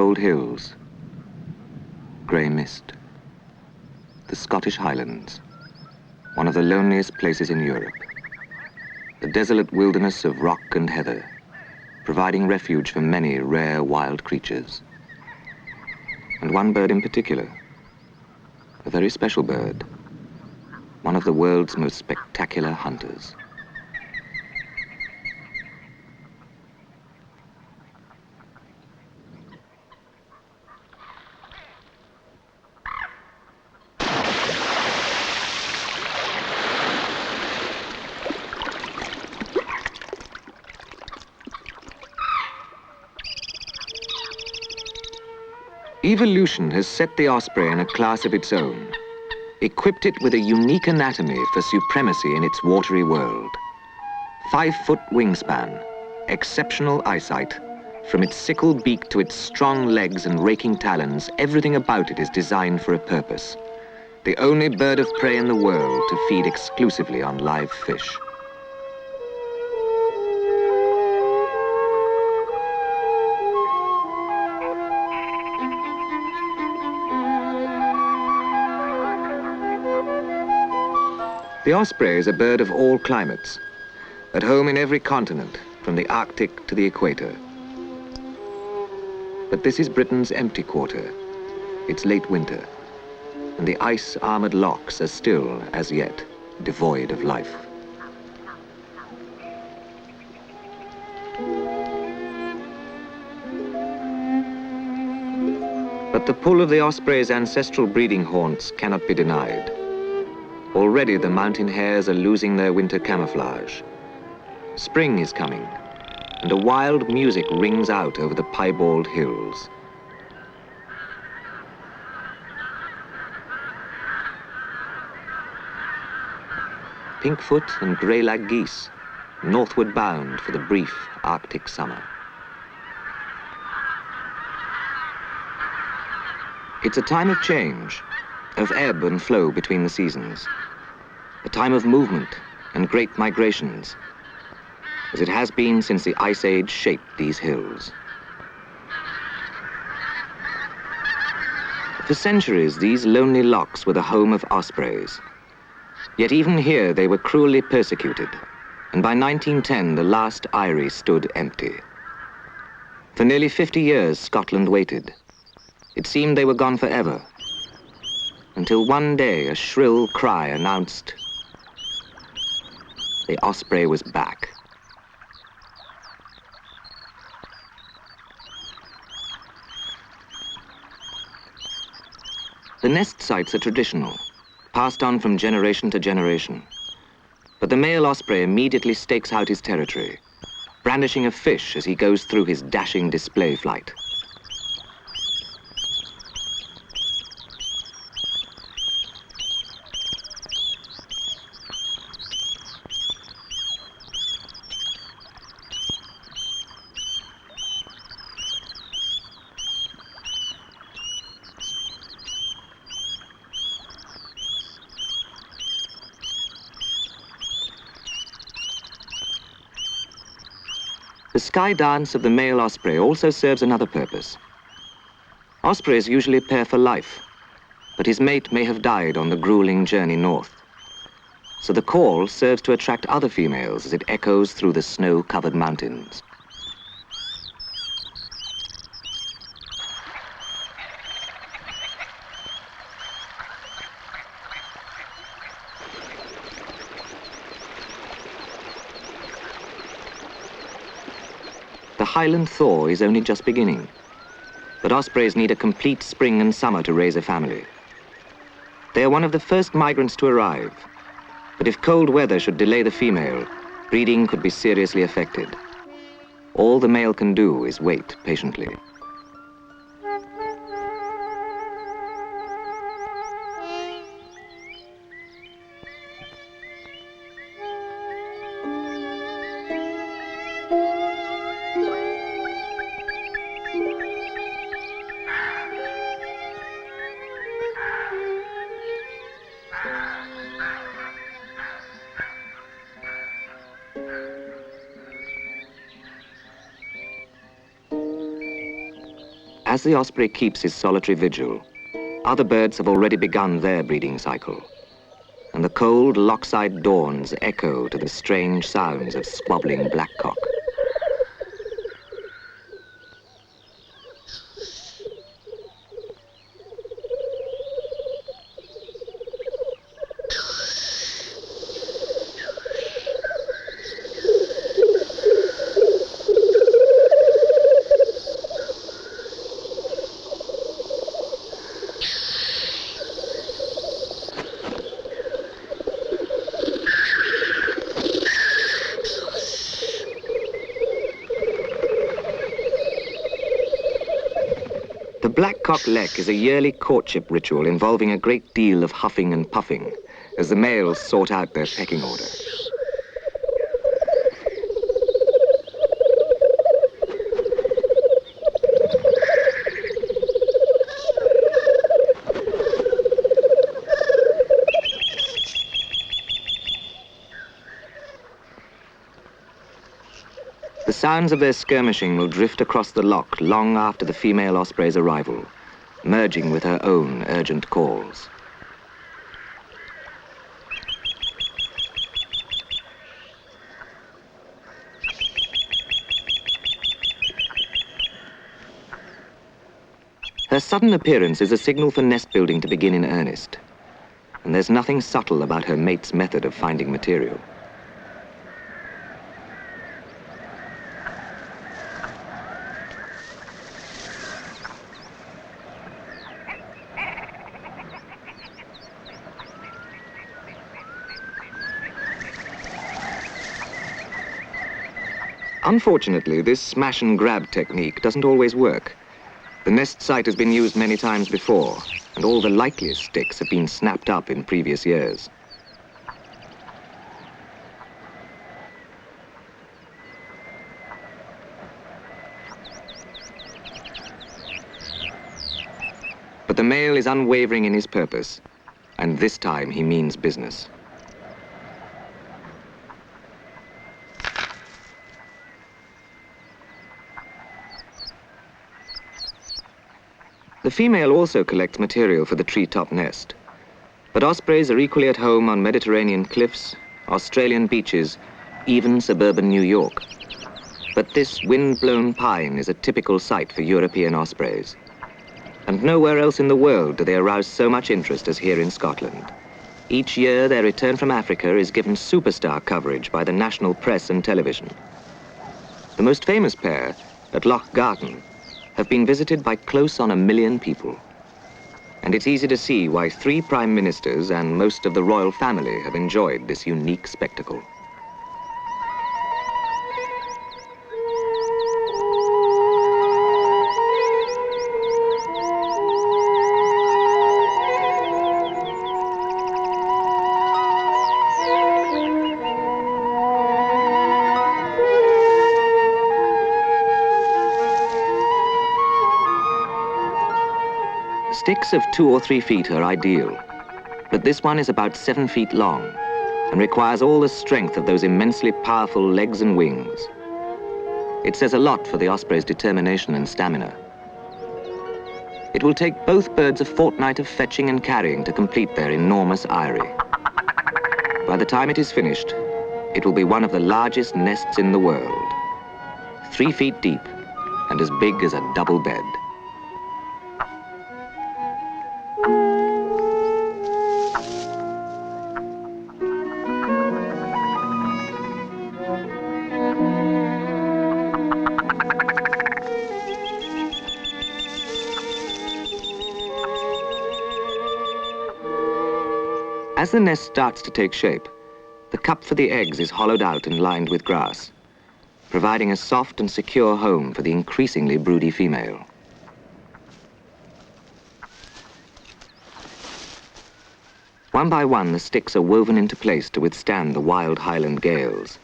cold hills, grey mist. The Scottish Highlands, one of the loneliest places in Europe. A desolate wilderness of rock and heather, providing refuge for many rare wild creatures. And one bird in particular, a very special bird, one of the world's most spectacular hunters. Evolution has set the osprey in a class of its own, equipped it with a unique anatomy for supremacy in its watery world. 5-foot wingspan, exceptional eyesight. From its sickle beak to its strong legs and raking talons, everything about it is designed for a purpose. The only bird of prey in the world to feed exclusively on live fish. The osprey is a bird of all climates, at home in every continent, from the Arctic to the equator. But this is Britain's empty quarter, its late winter, and the ice-armored lochs are still, as yet, devoid of life. But the pull of the osprey's ancestral breeding haunts cannot be denied. Already the mountain hares are losing their winter camouflage. Spring is coming, and a wild music rings out over the piebald hills. Pinkfoot and grey-lag geese, northward bound for the brief Arctic summer. It's a time of change, of ebb and flow between the seasons. A time of movement and great migrations, as it has been since the Ice Age shaped these hills. For centuries, these lonely lochs were the home of ospreys. Yet even here, they were cruelly persecuted, and by 1910, the last eyrie stood empty. For nearly 50 years, Scotland waited. It seemed they were gone forever, until one day a shrill cry announced the osprey was back. The nest sites are traditional, passed on from generation to generation. But the male osprey immediately stakes out his territory, brandishing a fish as he goes through his dashing display flight. The sky dance of the male osprey also serves another purpose. Ospreys usually pair for life, but his mate may have died on the grueling journey north. So the call serves to attract other females as it echoes through the snow-covered mountains. The Highland thaw is only just beginning, but ospreys need a complete spring and summer to raise a family. They are one of the first migrants to arrive, but if cold weather should delay the female, breeding could be seriously affected. All the male can do is wait patiently. As the osprey keeps his solitary vigil, other birds have already begun their breeding cycle, and the cold, lockside dawns echo to the strange sounds of squabbling blackcock. The blackcock lek is a yearly courtship ritual involving a great deal of huffing and puffing as the males sort out their pecking order. The sounds of their skirmishing will drift across the loch long after the female osprey's arrival, merging with her own urgent calls. Her sudden appearance is a signal for nest building to begin in earnest, and there's nothing subtle about her mate's method of finding material. Unfortunately, this smash and grab technique doesn't always work. The nest site has been used many times before, and all the likeliest sticks have been snapped up in previous years. But the male is unwavering in his purpose, and this time he means business. The female also collects material for the treetop nest, but ospreys are equally at home on Mediterranean cliffs, Australian beaches, even suburban New York. But this wind-blown pine is a typical site for European ospreys, and nowhere else in the world do they arouse so much interest as here in Scotland. Each year, their return from Africa is given superstar coverage by the national press and television. The most famous pair, at Loch Garten, have been visited by close on 1 million people. And it's easy to see why 3 prime ministers and most of the royal family have enjoyed this unique spectacle. Sticks of 2 or 3 feet are ideal, but this one is about 7 feet long and requires all the strength of those immensely powerful legs and wings. It says a lot for the osprey's determination and stamina. It will take both birds a fortnight of fetching and carrying to complete their enormous eyrie. By the time it is finished, it will be one of the largest nests in the world, 3 feet deep and as big as a double bed. As the nest starts to take shape, the cup for the eggs is hollowed out and lined with grass, providing a soft and secure home for the increasingly broody female. One by one, the sticks are woven into place to withstand the wild Highland gales.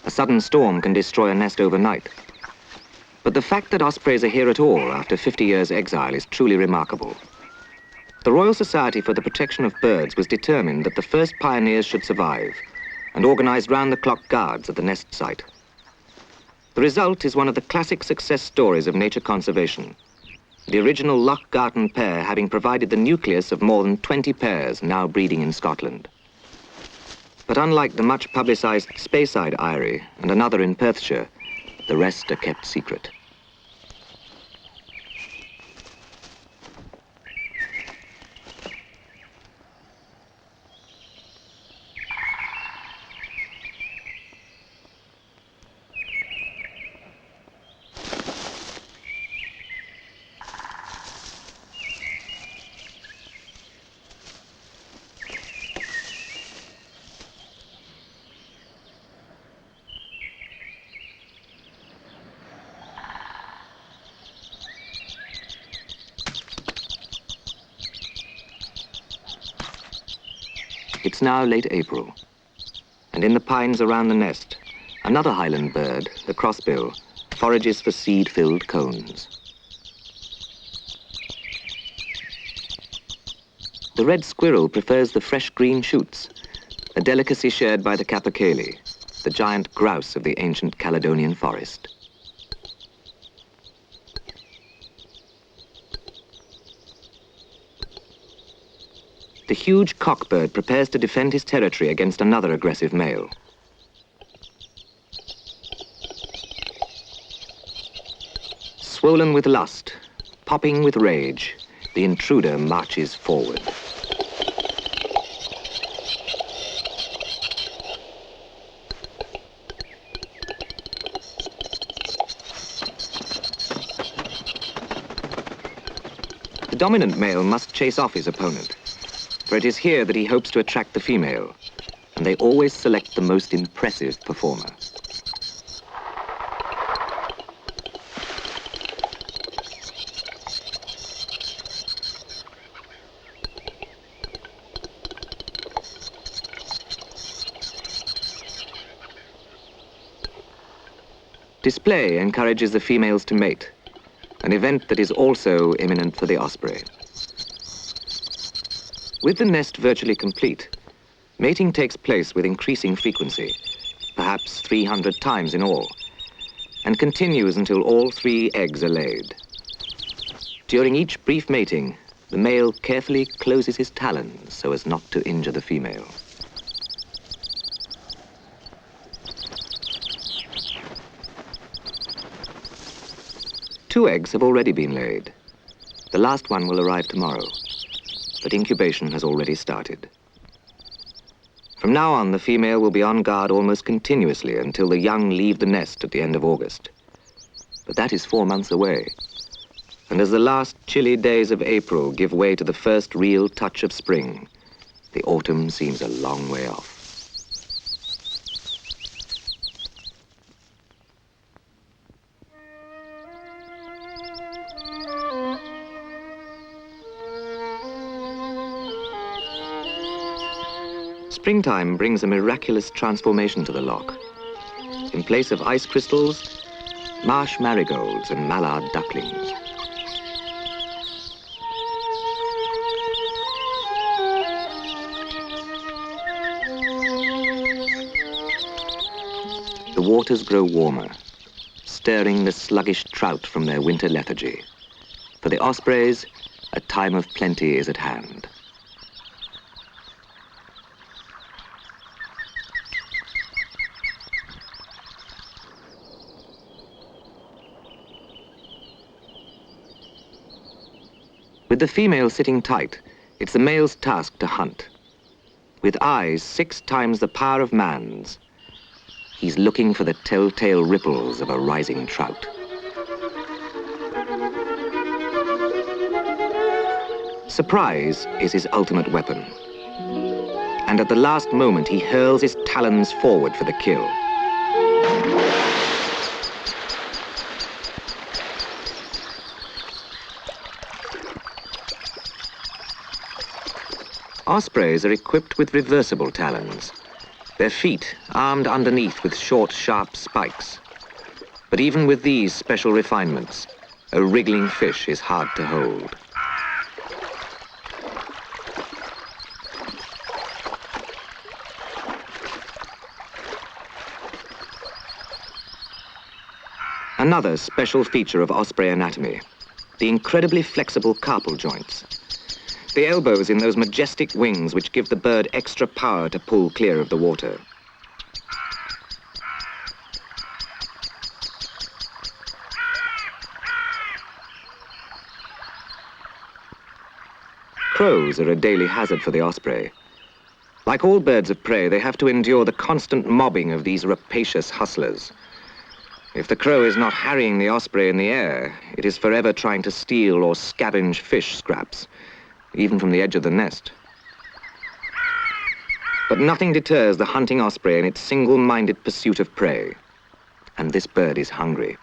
A sudden storm can destroy a nest overnight. But the fact that ospreys are here at all after 50 years' exile is truly remarkable. The Royal Society for the Protection of Birds was determined that the first pioneers should survive and organized round-the-clock guards at the nest site. The result is one of the classic success stories of nature conservation, the original Lochgarten pair having provided the nucleus of more than 20 pairs now breeding in Scotland. But unlike the much publicised Speyside Eyrie and another in Perthshire, the rest are kept secret. It's now late April, and in the pines around the nest, another Highland bird, the crossbill, forages for seed-filled cones. The red squirrel prefers the fresh green shoots, a delicacy shared by the capercaillie, the giant grouse of the ancient Caledonian forest. The huge cockbird prepares to defend his territory against another aggressive male. Swollen with lust, popping with rage, the intruder marches forward. The dominant male must chase off his opponent, for it is here that he hopes to attract the female, and they always select the most impressive performer. Display encourages the females to mate, an event that is also imminent for the osprey. With the nest virtually complete, mating takes place with increasing frequency, perhaps 300 times in all, and continues until all 3 eggs are laid. During each brief mating, the male carefully closes his talons so as not to injure the female. Two eggs have already been laid. The last one will arrive tomorrow, but incubation has already started. From now on, the female will be on guard almost continuously until the young leave the nest at the end of August. But that is 4 months away. And as the last chilly days of April give way to the first real touch of spring, the autumn seems a long way off. Springtime brings a miraculous transformation to the loch. In place of ice crystals, marsh marigolds and mallard ducklings. The waters grow warmer, stirring the sluggish trout from their winter lethargy. For the ospreys, a time of plenty is at hand. With the female sitting tight, it's the male's task to hunt. With eyes 6 times the power of man's, he's looking for the telltale ripples of a rising trout. Surprise is his ultimate weapon. And at the last moment, he hurls his talons forward for the kill. Ospreys are equipped with reversible talons, their feet armed underneath with short, sharp spikes. But even with these special refinements, a wriggling fish is hard to hold. Another special feature of osprey anatomy, the incredibly flexible carpal joints. The elbows in those majestic wings which give the bird extra power to pull clear of the water. Crows are a daily hazard for the osprey. Like all birds of prey, they have to endure the constant mobbing of these rapacious hustlers. If the crow is not harrying the osprey in the air, it is forever trying to steal or scavenge fish scraps, even from the edge of the nest. But nothing deters the hunting osprey in its single-minded pursuit of prey. And this bird is hungry.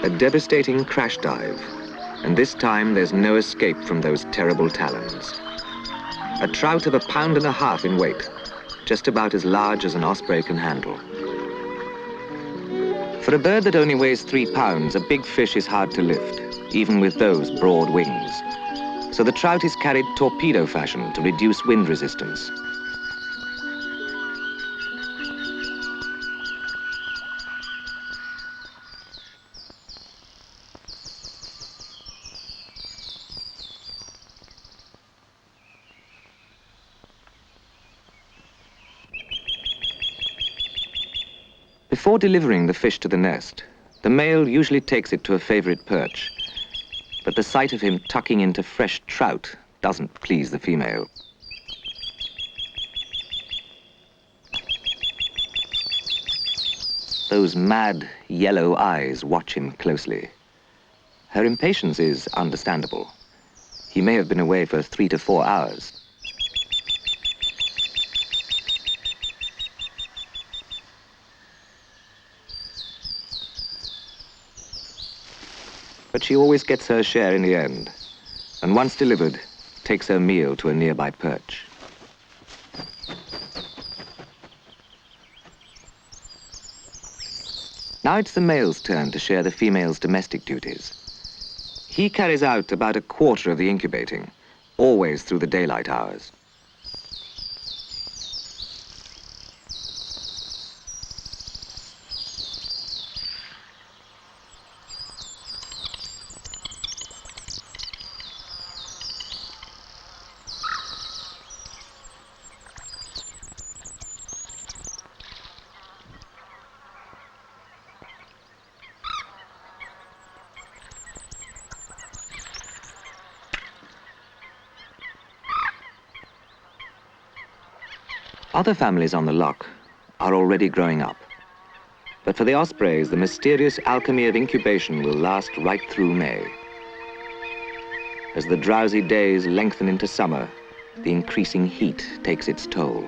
A devastating crash dive, and this time there's no escape from those terrible talons. A trout of 1.5 pounds in weight, just about as large as an osprey can handle. For a bird that only weighs 3 pounds, a big fish is hard to lift, even with those broad wings. So the trout is carried torpedo fashion to reduce wind resistance. Before delivering the fish to the nest, the male usually takes it to a favorite perch. But the sight of him tucking into fresh trout doesn't please the female. Those mad yellow eyes watch him closely. Her impatience is understandable. He may have been away for 3 to 4 hours. But she always gets her share in the end, and once delivered, takes her meal to a nearby perch. Now it's the male's turn to share the female's domestic duties. He carries out about 1/4 of the incubating, always through the daylight hours. Other families on the loch are already growing up. But for the ospreys, the mysterious alchemy of incubation will last right through May. As the drowsy days lengthen into summer, the increasing heat takes its toll.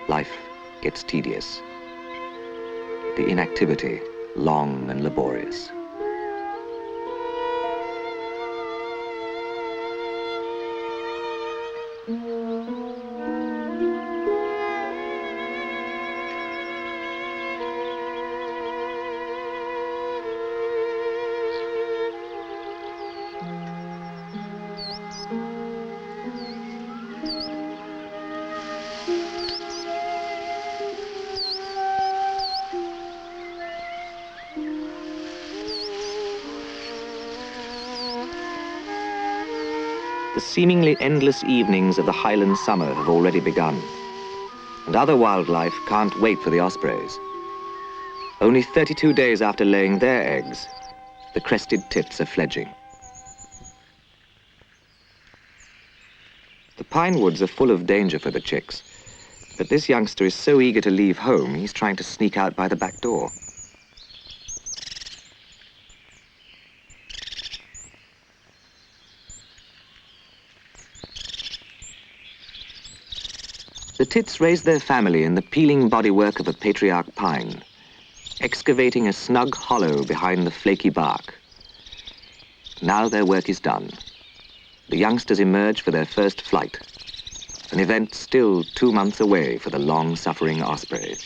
Life gets tedious. The inactivity long and laborious. The seemingly endless evenings of the Highland summer have already begun, and other wildlife can't wait for the ospreys. Only 32 days after laying their eggs, the crested tits are fledging. The pine woods are full of danger for the chicks, but this youngster is so eager to leave home, he's trying to sneak out by the back door. The tits raise their family in the peeling bodywork of a patriarch pine, excavating a snug hollow behind the flaky bark. Now their work is done. The youngsters emerge for their first flight. an event still 2 months away for the long-suffering osprey.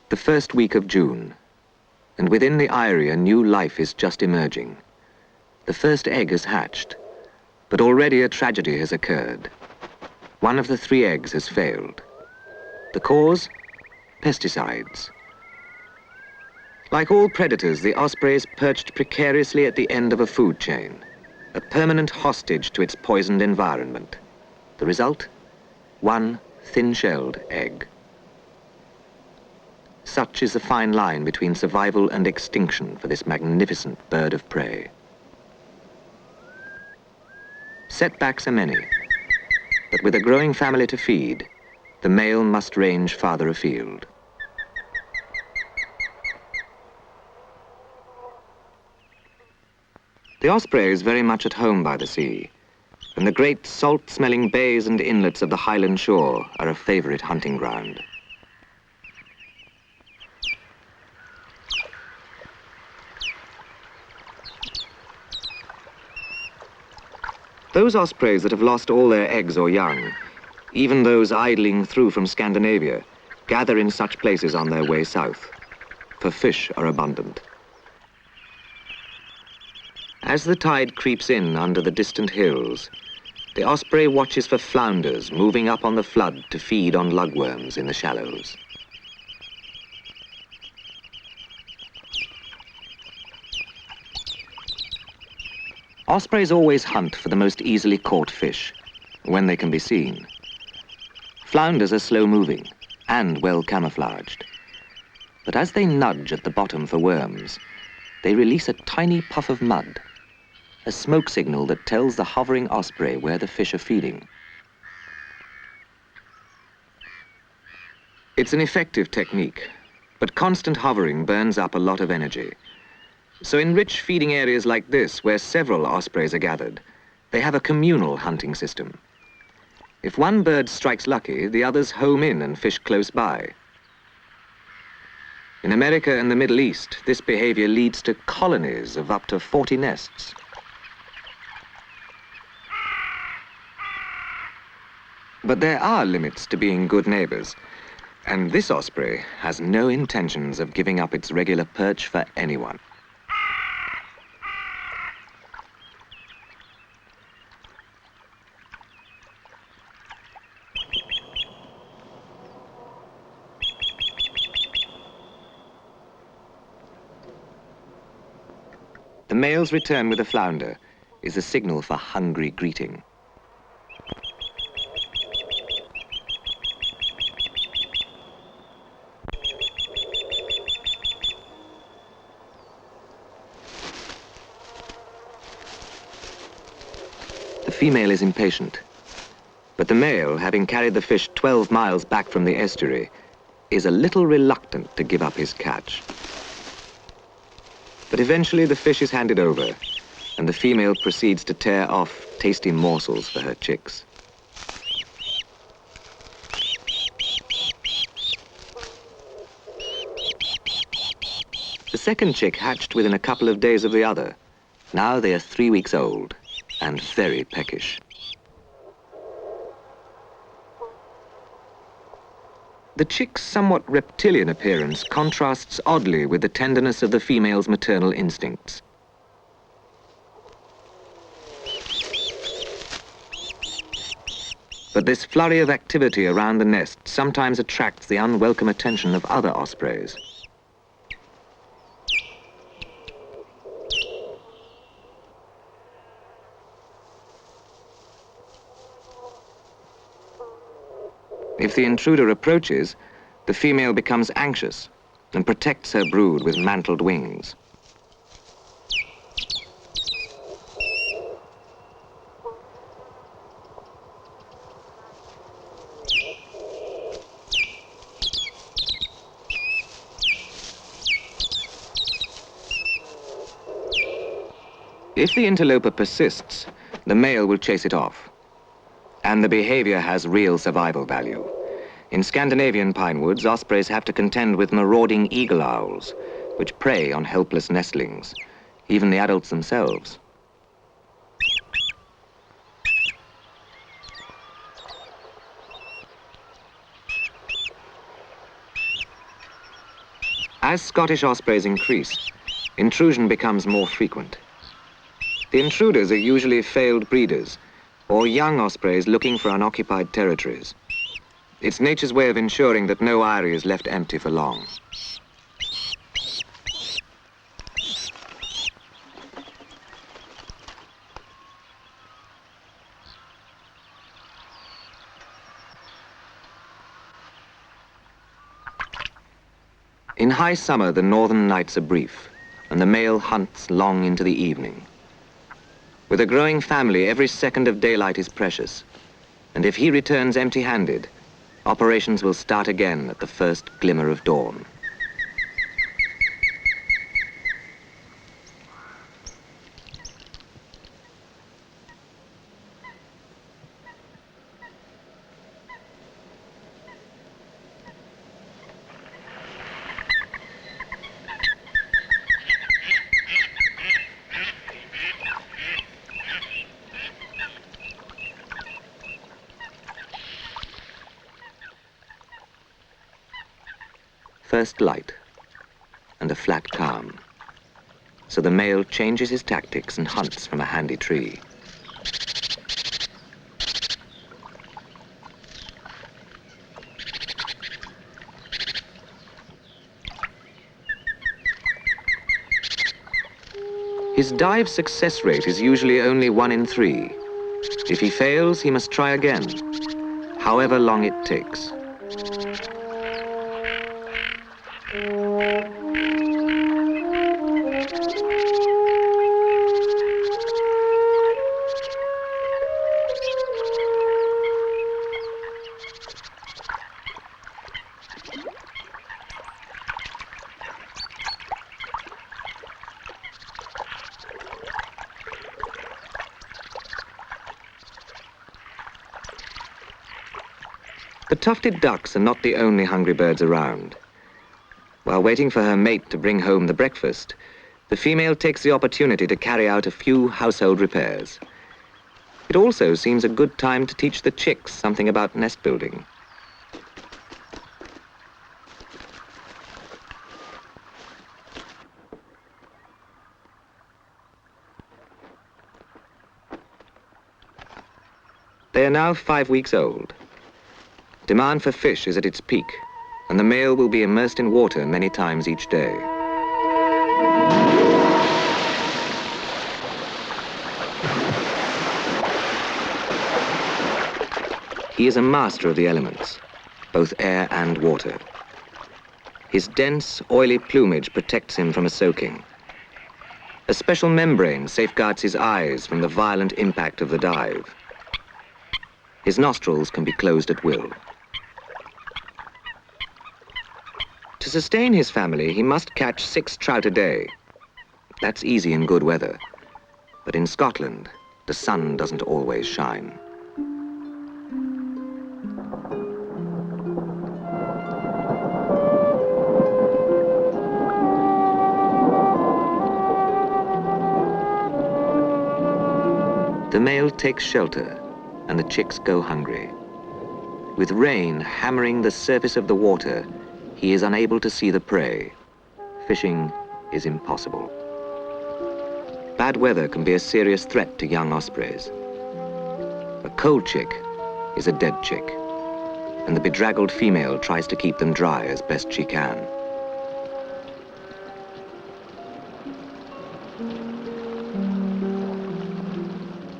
The first week of June, and within the eyrie a new life is just emerging. The first egg has hatched, but already a tragedy has occurred. One of the 3 eggs has failed. The cause? Pesticides. Like all predators, the osprey is perched precariously at the end of a food chain, a permanent hostage to its poisoned environment. The result? 1 thin-shelled egg. Such is the fine line between survival and extinction for this magnificent bird of prey. Setbacks are many, but with a growing family to feed, the male must range farther afield. The osprey is very much at home by the sea, and the great salt-smelling bays and inlets of the Highland shore are a favorite hunting ground. Those ospreys that have lost all their eggs or young, even those idling through from Scandinavia, gather in such places on their way south, for fish are abundant. As the tide creeps in under the distant hills, the osprey watches for flounders moving up on the flood to feed on lugworms in the shallows. Ospreys always hunt for the most easily caught fish, when they can be seen. Flounders are slow-moving and well camouflaged. But as they nudge at the bottom for worms, they release a tiny puff of mud, a smoke signal that tells the hovering osprey where the fish are feeding. It's an effective technique, but constant hovering burns up a lot of energy. So in rich feeding areas like this, where several ospreys are gathered, they have a communal hunting system. If one bird strikes lucky, the others home in and fish close by. In America and the Middle East, this behavior leads to colonies of up to 40 nests. But there are limits to being good neighbors, and this osprey has no intentions of giving up its regular perch for anyone. The male's return with a flounder is a signal for hungry greeting. The female is impatient, but the male, having carried the fish 12 miles back from the estuary, is a little reluctant to give up his catch. But eventually the fish is handed over, and the female proceeds to tear off tasty morsels for her chicks. The second chick hatched within a couple of days of the other. Now they are 3 weeks old and very peckish. The chick's somewhat reptilian appearance contrasts oddly with the tenderness of the female's maternal instincts. But this flurry of activity around the nest sometimes attracts the unwelcome attention of other ospreys. If the intruder approaches, the female becomes anxious and protects her brood with mantled wings. If the interloper persists, the male will chase it off. And the behavior has real survival value. In Scandinavian pine woods, ospreys have to contend with marauding eagle owls, which prey on helpless nestlings, even the adults themselves. As Scottish ospreys increase, intrusion becomes more frequent. The intruders are usually failed breeders or young ospreys looking for unoccupied territories. It's nature's way of ensuring that no eyrie is left empty for long. In high summer, the northern nights are brief, and the male hunts long into the evening. With a growing family, every second of daylight is precious, and if he returns empty-handed, operations will start again at the first glimmer of dawn. First light, and a flat calm. So the male changes his tactics and hunts from a handy tree. His dive success rate is usually only 1 in 3. If he fails, he must try again, however long it takes. The tufted ducks are not the only hungry birds around. While waiting for her mate to bring home the breakfast, the female takes the opportunity to carry out a few household repairs. It also seems a good time to teach the chicks something about nest building. They are now 5 weeks old. Demand for fish is at its peak, and the male will be immersed in water many times each day. He is a master of the elements, both air and water. His dense, oily plumage protects him from a soaking. A special membrane safeguards his eyes from the violent impact of the dive. His nostrils can be closed at will. To sustain his family, he must catch 6 trout a day. That's easy in good weather. But in Scotland, the sun doesn't always shine. The male takes shelter, and the chicks go hungry. With rain hammering the surface of the water, he is unable to see the prey. Fishing is impossible. Bad weather can be a serious threat to young ospreys. A cold chick is a dead chick, and the bedraggled female tries to keep them dry as best she can.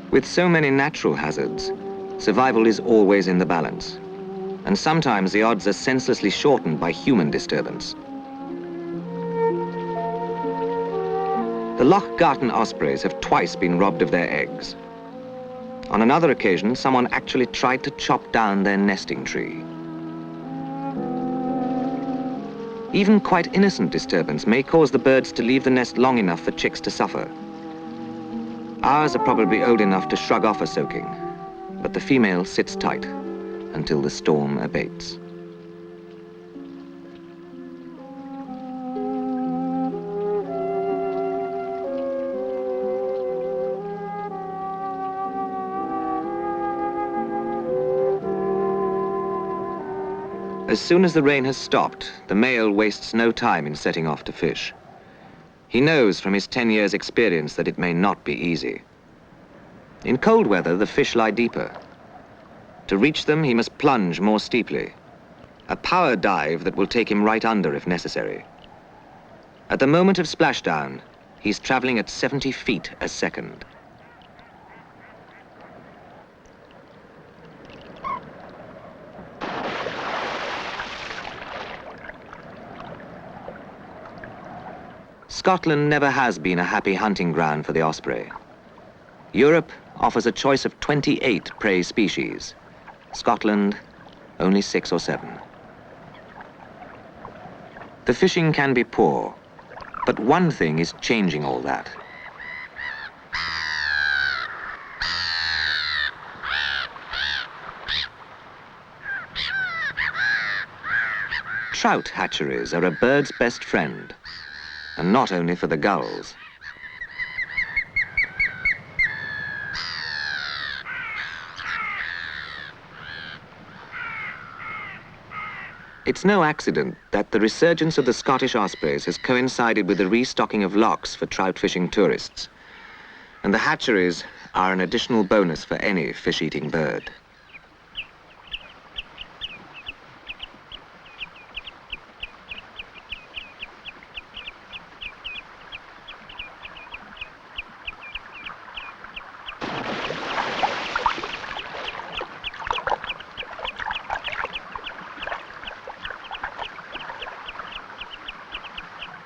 With so many natural hazards, survival is always in the balance, and sometimes the odds are senselessly shortened by human disturbance. The Loch Garten ospreys have twice been robbed of their eggs. On another occasion, someone actually tried to chop down their nesting tree. Even quite innocent disturbance may cause the birds to leave the nest long enough for chicks to suffer. Ours are probably old enough to shrug off a soaking, but the female sits tight until the storm abates. As soon as the rain has stopped, the male wastes no time in setting off to fish. He knows from his 10 years' experience that it may not be easy. In cold weather, the fish lie deeper. To reach them, he must plunge more steeply, a power dive that will take him right under if necessary. At the moment of splashdown, he's traveling at 70 feet a second. Scotland never has been a happy hunting ground for the osprey. Europe offers a choice of 28 prey species. Scotland, only 6 or 7. The fishing can be poor, but one thing is changing all that. Trout hatcheries are a bird's best friend, and not only for the gulls. It's no accident that the resurgence of the Scottish ospreys has coincided with the restocking of locks for trout fishing tourists, and the hatcheries are an additional bonus for any fish-eating bird.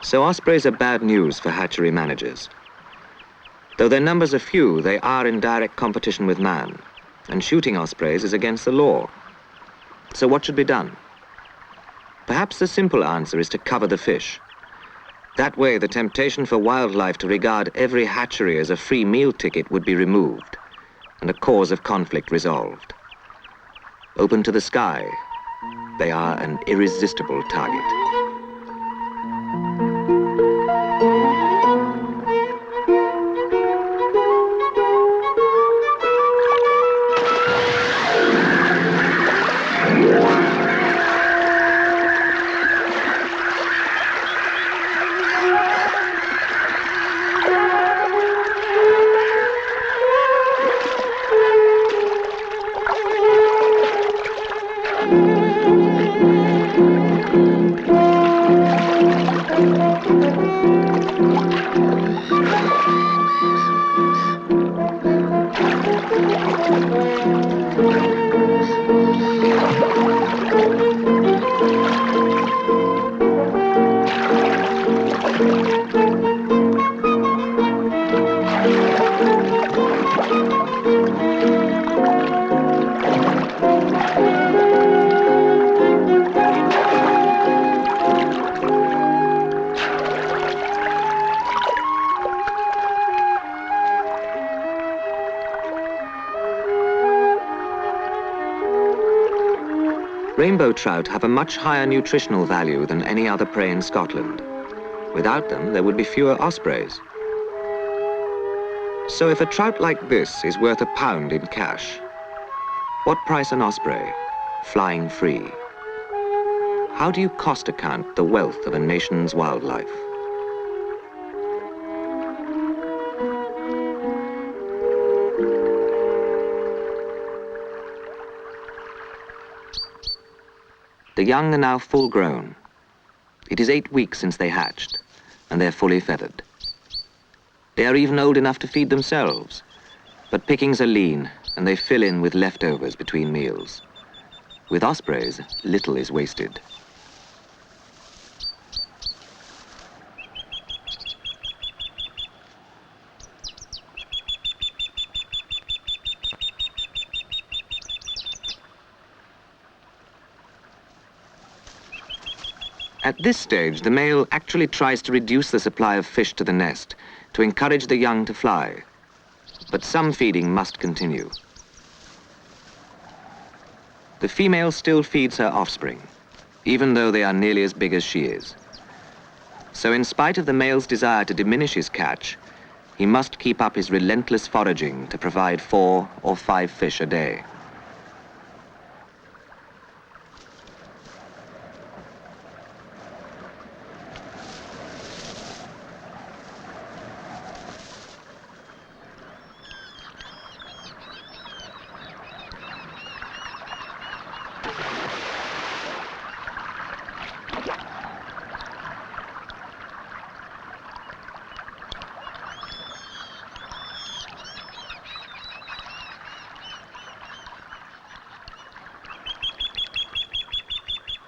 So ospreys are bad news for hatchery managers. Though their numbers are few, they are in direct competition with man, and shooting ospreys is against the law. So what should be done? Perhaps the simple answer is to cover the fish. That way, the temptation for wildlife to regard every hatchery as a free meal ticket would be removed, and a cause of conflict resolved. Open to the sky, they are an irresistible target. Rainbow trout have a much higher nutritional value than any other prey in Scotland. Without them, there would be fewer ospreys. So if a trout like this is worth £1 in cash, what price an osprey, flying free? How do you cost account the wealth of a nation's wildlife? The young are now full grown. It is 8 weeks since they hatched, and they're fully feathered. They are even old enough to feed themselves, but pickings are lean, and they fill in with leftovers between meals. With ospreys, little is wasted. At this stage, the male actually tries to reduce the supply of fish to the nest to encourage the young to fly. but some feeding must continue. The female still feeds her offspring, even though they are nearly as big as she is. So in spite of the male's desire to diminish his catch, he must keep up his relentless foraging to provide 4 or 5 fish a day.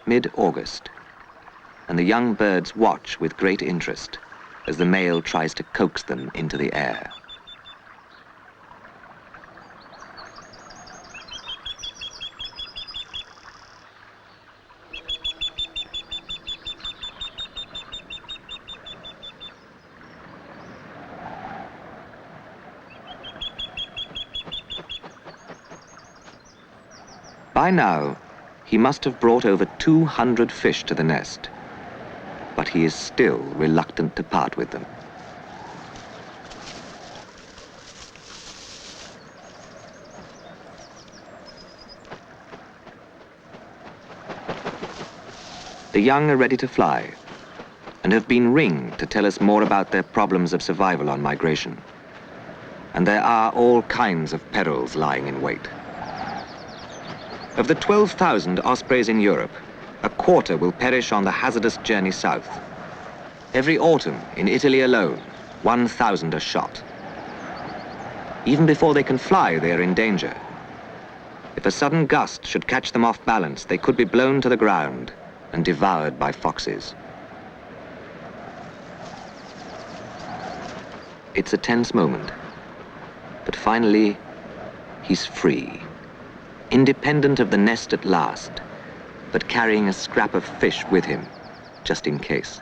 Mid-August, and the young birds watch with great interest as the male tries to coax them into the air. By now, he must have brought over 200 fish to the nest, but he is still reluctant to part with them. The young are ready to fly and have been ringed to tell us more about their problems of survival on migration. And there are all kinds of perils lying in wait. Of the 12,000 ospreys in Europe, a quarter will perish on the hazardous journey south. Every autumn, in Italy alone, 1,000 are shot. Even before they can fly, they are in danger. If a sudden gust should catch them off balance, they could be blown to the ground and devoured by foxes. It's a tense moment, but finally, he's free. Independent of the nest at last, but carrying a scrap of fish with him, just in case.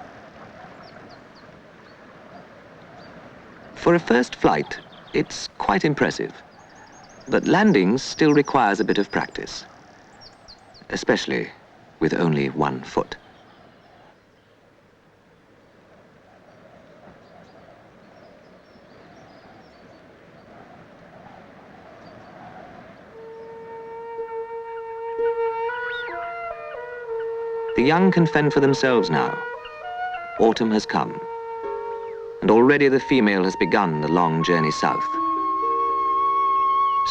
For a first flight, it's quite impressive, but landing still requires a bit of practice, especially with only 1 foot. The young can fend for themselves now. Autumn has come, and already the female has begun the long journey south.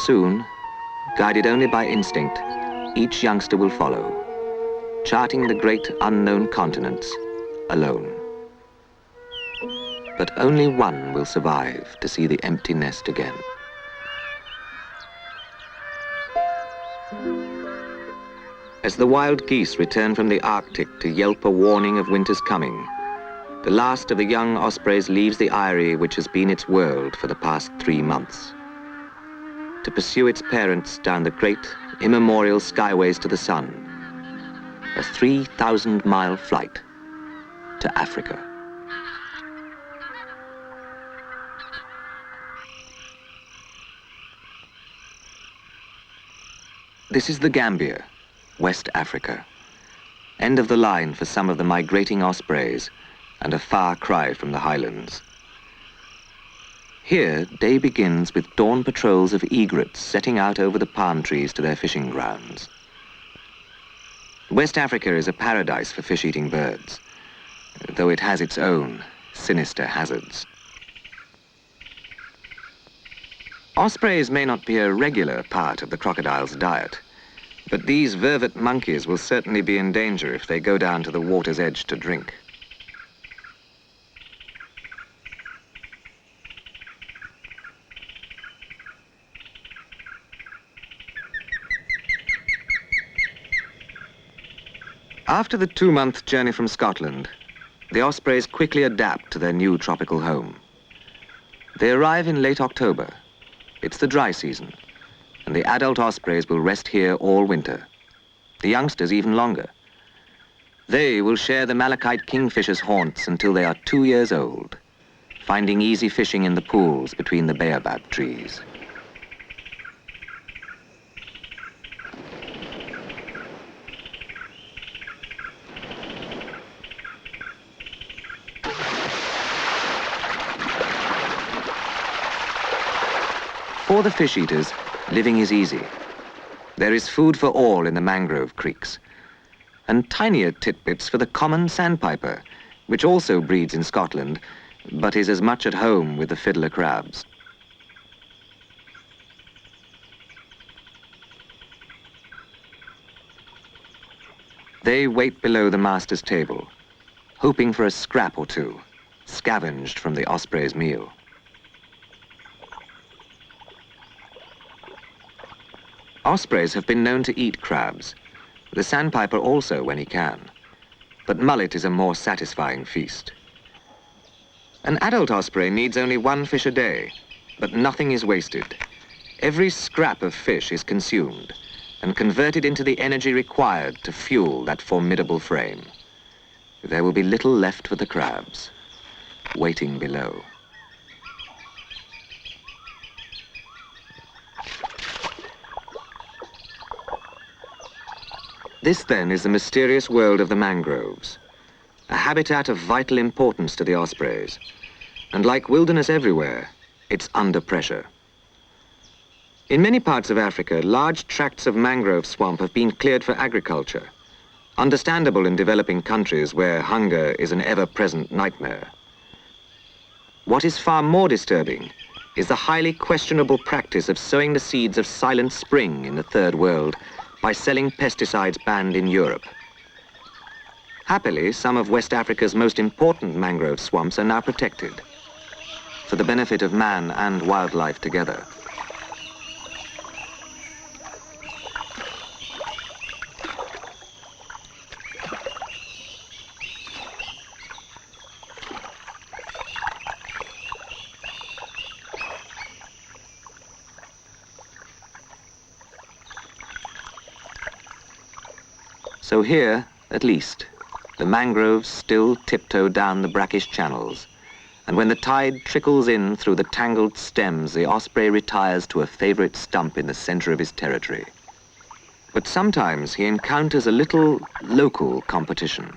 Soon, guided only by instinct, each youngster will follow, charting the great unknown continents alone. But only one will survive to see the empty nest again. As the wild geese return from the Arctic to yelp a warning of winter's coming, the last of the young ospreys leaves the eyrie which has been its world for the past 3 months, to pursue its parents down the great, immemorial skyways to the sun, a 3,000-mile flight to Africa. This is the Gambia, West Africa, end of the line for some of the migrating ospreys and a far cry from the Highlands. Here, day begins with dawn patrols of egrets setting out over the palm trees to their fishing grounds. West Africa is a paradise for fish-eating birds, though it has its own sinister hazards. Ospreys may not be a regular part of the crocodile's diet, but these vervet monkeys will certainly be in danger if they go down to the water's edge to drink. After the 2-month journey from Scotland, the ospreys quickly adapt to their new tropical home. They arrive in late October. It's the dry season, and the adult ospreys will rest here all winter. The youngsters even longer. They will share the malachite kingfisher's haunts until they are 2 years old. finding easy fishing in the pools between the baobab trees. For the fish eaters, living is easy. There is food for all in the mangrove creeks, and tinier titbits for the common sandpiper, which also breeds in Scotland, but is as much at home with the fiddler crabs. They wait below the master's table, hoping for a scrap or two, scavenged from the Osprey's meal. Ospreys have been known to eat crabs, the sandpiper also when he can, but mullet is a more satisfying feast. An adult osprey needs only one fish a day, but nothing is wasted. Every scrap of fish is consumed and converted into the energy required to fuel that formidable frame. There will be little left for the crabs, waiting below. This, then, is the mysterious world of the mangroves, a habitat of vital importance to the ospreys. And like wilderness everywhere, it's under pressure. In many parts of Africa, large tracts of mangrove swamp have been cleared for agriculture, understandable in developing countries where hunger is an ever-present nightmare. What is far more disturbing is the highly questionable practice of sowing the seeds of silent spring in the Third World by selling pesticides banned in Europe. Happily, some of West Africa's most important mangrove swamps are now protected, for the benefit of man and wildlife together. So here, at least, the mangroves still tiptoe down the brackish channels, and when the tide trickles in through the tangled stems, the osprey retires to a favorite stump in the center of his territory. But sometimes he encounters a little local competition.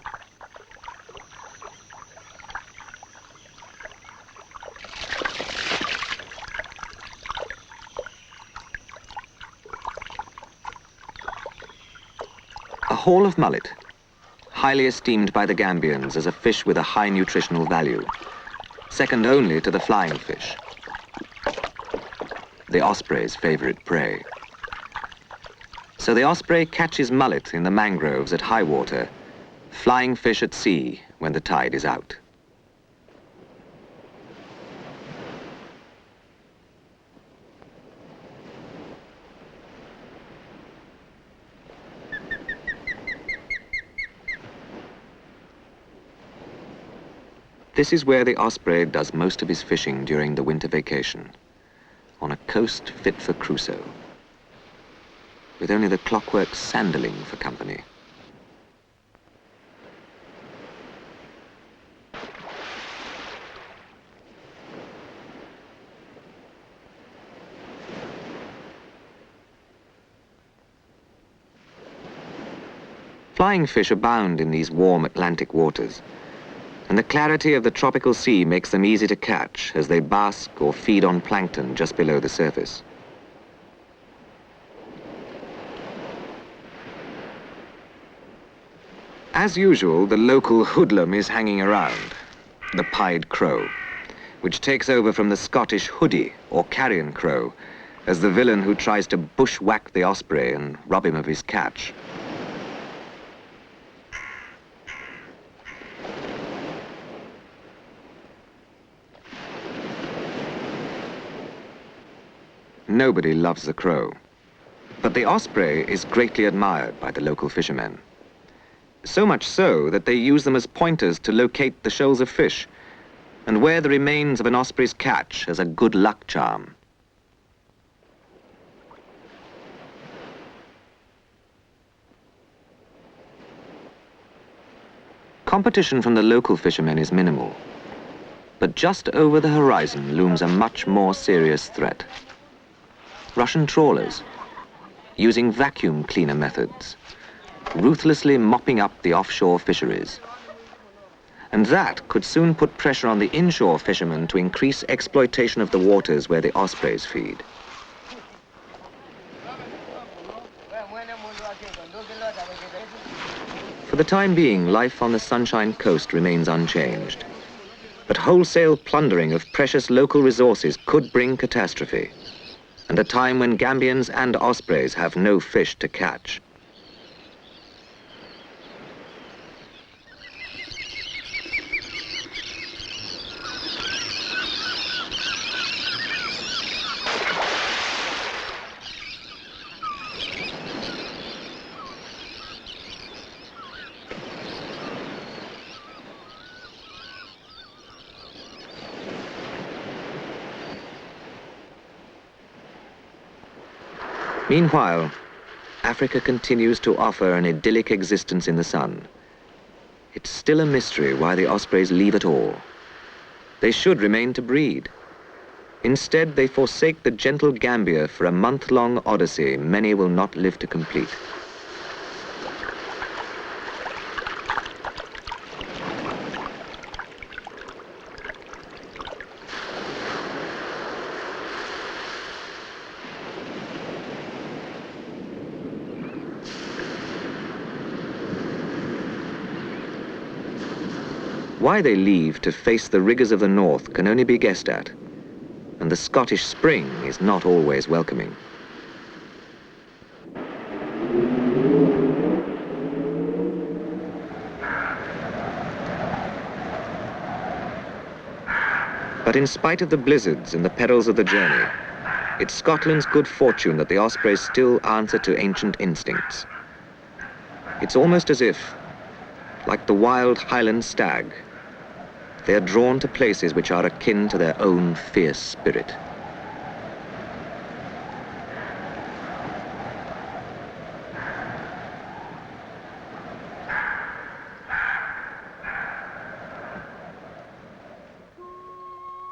A haul of mullet, highly esteemed by the Gambians as a fish with a high nutritional value, second only to the flying fish, the osprey's favorite prey. So the osprey catches mullet in the mangroves at high water, flying fish at sea when the tide is out. This is where the osprey does most of his fishing during the winter vacation, on a coast fit for Crusoe, with only the clockwork sanderling for company. Flying fish abound in these warm Atlantic waters, and the clarity of the tropical sea makes them easy to catch as they bask or feed on plankton just below the surface. As usual, the local hoodlum is hanging around, the pied crow, which takes over from the Scottish hoodie or carrion crow as the villain who tries to bushwhack the osprey and rob him of his catch. Nobody loves the crow, but the osprey is greatly admired by the local fishermen. So much so that they use them as pointers to locate the shoals of fish and wear the remains of an osprey's catch as a good luck charm. Competition from the local fishermen is minimal, But just over the horizon looms a much more serious threat. Russian trawlers, using vacuum cleaner methods, ruthlessly mopping up the offshore fisheries. And that could soon put pressure on the inshore fishermen to increase exploitation of the waters where the ospreys feed. For the time being, life on the Sunshine Coast remains unchanged. But wholesale plundering of precious local resources could bring catastrophe, and a time when Gambians and ospreys have no fish to catch. Meanwhile, Africa continues to offer an idyllic existence in the sun. It's still a mystery why the ospreys leave at all. They should remain to breed. Instead, they forsake the gentle Gambia for a month-long odyssey many will not live to complete. Why they leave to face the rigors of the north can only be guessed at, and the Scottish spring is not always welcoming. But in spite of the blizzards and the perils of the journey, it's Scotland's good fortune that the ospreys still answer to ancient instincts. It's almost as if, like the wild Highland stag, they are drawn to places which are akin to their own fierce spirit.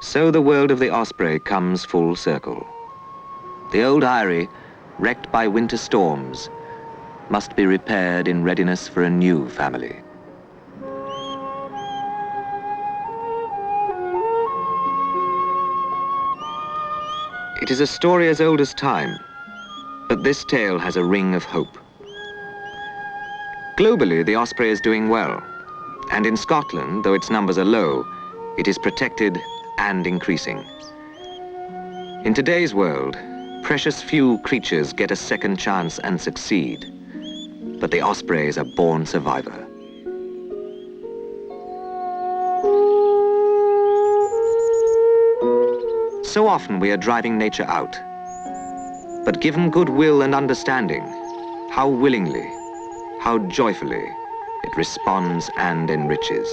So the world of the osprey comes full circle. The old eyrie, wrecked by winter storms, must be repaired in readiness for a new family. It is a story as old as time, but this tale has a ring of hope. Globally, the osprey is doing well, and in Scotland, though its numbers are low, it is protected and increasing. In today's world, precious few creatures get a second chance and succeed, but the osprey is a born survivor. So often we are driving nature out, but given goodwill and understanding, how willingly, how joyfully it responds and enriches.